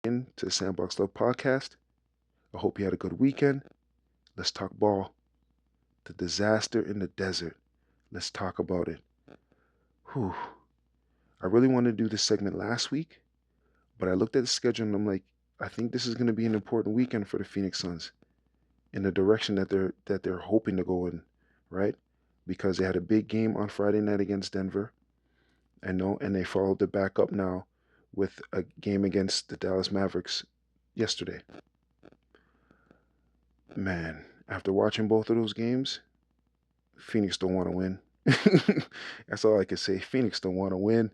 in to the Sandbox Love podcast. I hope you had a good weekend. Let's talk ball. The disaster in the desert. Let's talk about it. Whew. I really wanted to do this segment last week, but I looked at the schedule and I'm like, I think this is going to be an important weekend for the Phoenix Suns in the direction that they're hoping to go in, right? Because they had a big game on Friday night against Denver. I know, and they followed it back up now with a game against the Dallas Mavericks yesterday. Man, after watching both of those games, Phoenix don't want to win. That's all I can say. Phoenix don't want to win.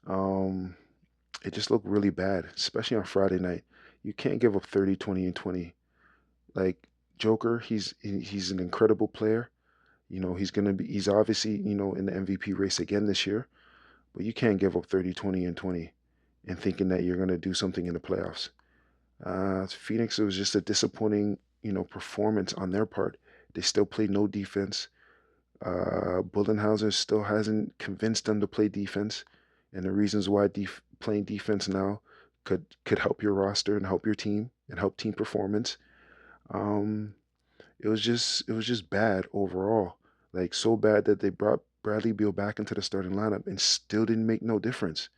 Um, it just looked really bad, especially on Friday night. You can't give up 30, 20, and 20. Like Joker, he's an incredible player. He's obviously, in the MVP race again this year, but you can't give up 30, 20, and 20 and thinking that you're gonna do something in the playoffs. Phoenix, it was just a disappointing, performance on their part. They still played no defense. Bullenhauser still hasn't convinced them to play defense, and the reasons why playing defense now could help your roster and help your team and help team performance. Um, it was just bad overall. Like so bad that they brought Bradley Beal back into the starting lineup and still didn't make no difference.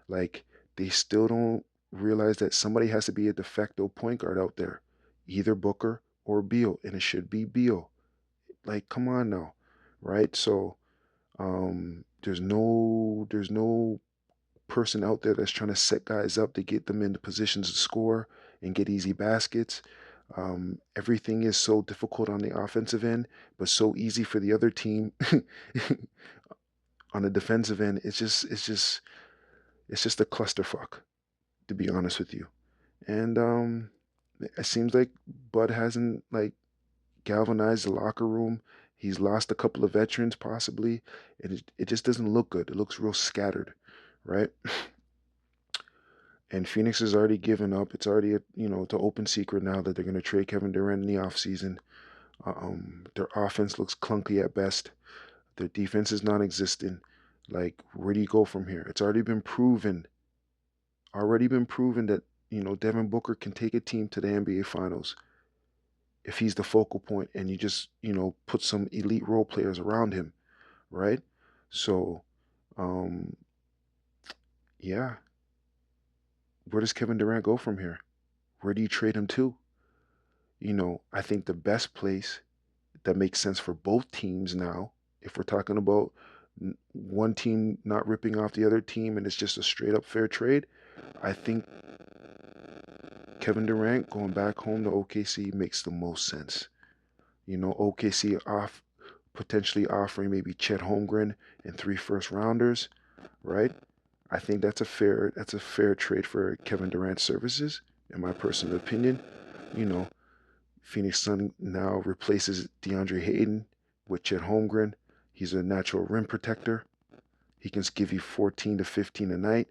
Like they still don't realize that somebody has to be a de facto point guard out there, either Booker or Beal, and it should be Beal. Like, come on now, right? So, there's no person out there that's trying to set guys up to get them into positions to score and get easy baskets. Everything is so difficult on the offensive end, but so easy for the other team on the defensive end. It's just a clusterfuck, to be honest with you. And it seems like Bud hasn't like galvanized the locker room. He's lost a couple of veterans possibly, and it just doesn't look good. It looks real scattered, right? And Phoenix has already given up. It's already it's an open secret now that they're going to trade Kevin Durant in the offseason. Their offense looks clunky at best. Their defense is non-existent. Like, where do you go from here? It's already been proven that Devin Booker can take a team to the NBA Finals if he's the focal point and you just put some elite role players around him, right? So, um, yeah, where does Kevin Durant go from here? Where do you trade him to? I think the best place that makes sense for both teams now, if we're talking about one team not ripping off the other team and it's just a straight up fair trade, I think Kevin Durant going back home to OKC makes the most sense. OKC off potentially offering maybe Chet Holmgren and 3 first rounders, right? I think that's a fair trade for Kevin Durant's services, in my personal opinion. You know, Phoenix Sun now replaces DeAndre Hayden with Chet Holmgren. He's a natural rim protector. He can give you 14 to 15 a night,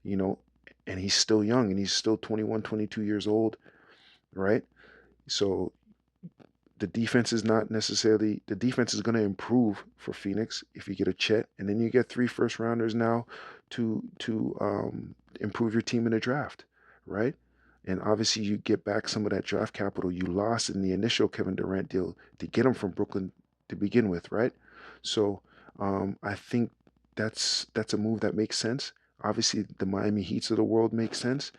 you know, and he's still young and he's still 21, 22 years old, right? So the defense is going to improve for Phoenix if you get a Chet, and then you get 3 first rounders now to improve your team in the draft, right? And obviously you get back some of that draft capital you lost in the initial Kevin Durant deal to get him from Brooklyn to begin with, right? So I think that's a move that makes sense. Obviously, the Miami Heats of the world make sense.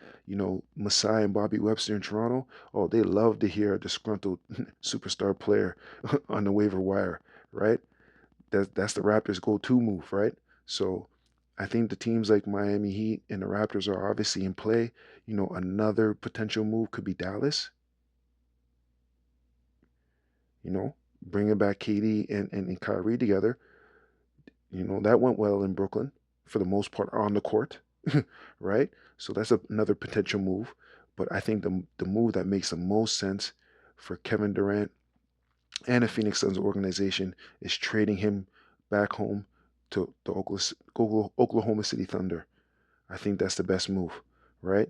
Masai and Bobby Webster in Toronto. Oh, they love to hear a disgruntled superstar player on the waiver wire, right? That's the Raptors' go-to move, right? So I think the teams like Miami Heat and the Raptors are obviously in play. Another potential move could be Dallas, bringing back KD and Kyrie together. That went well in Brooklyn for the most part on the court, right? So that's another potential move. But I think the move that makes the most sense for Kevin Durant and the Phoenix Suns organization is trading him back home to the Oklahoma City Thunder. I think that's the best move, right?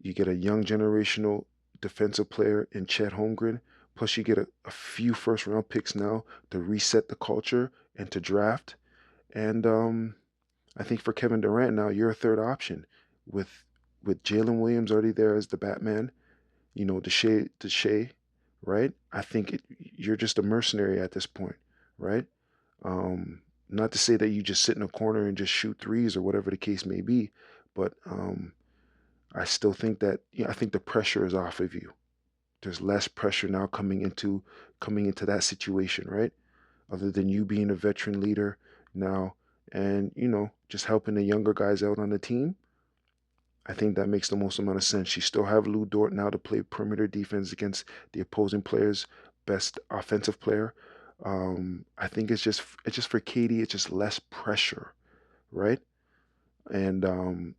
You get a young generational defensive player in Chet Holmgren, plus you get a few first round picks now to reset the culture and to draft. And I think for Kevin Durant now, you're a third option with with Jalen Williams already there as the Batman, the Shea, right? I think you're just a mercenary at this point, right? Not to say that you just sit in a corner and just shoot threes or whatever the case may be, but I still think that I think the pressure is off of you. There's less pressure now coming into that situation, right? Other than you being a veteran leader now and just helping the younger guys out on the team. I think that makes the most amount of sense. You still have Lou Dort now to play perimeter defense against the opposing player's best offensive player. I think it's just for KD, it's just less pressure, right? And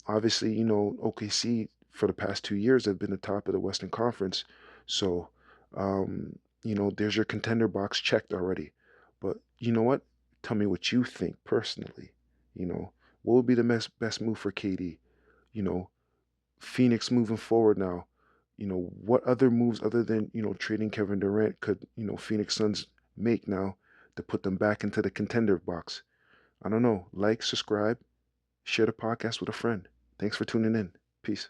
obviously, OKC for the past 2 years have been the top of the Western Conference. So, there's your contender box checked already. But you know what? Tell me what you think personally. What would be the best move for KD? You know, Phoenix moving forward now. What other moves other than, trading Kevin Durant could, Phoenix Suns make now to put them back into the contender box? I don't know. Like, subscribe, share the podcast with a friend. Thanks for tuning in. Peace.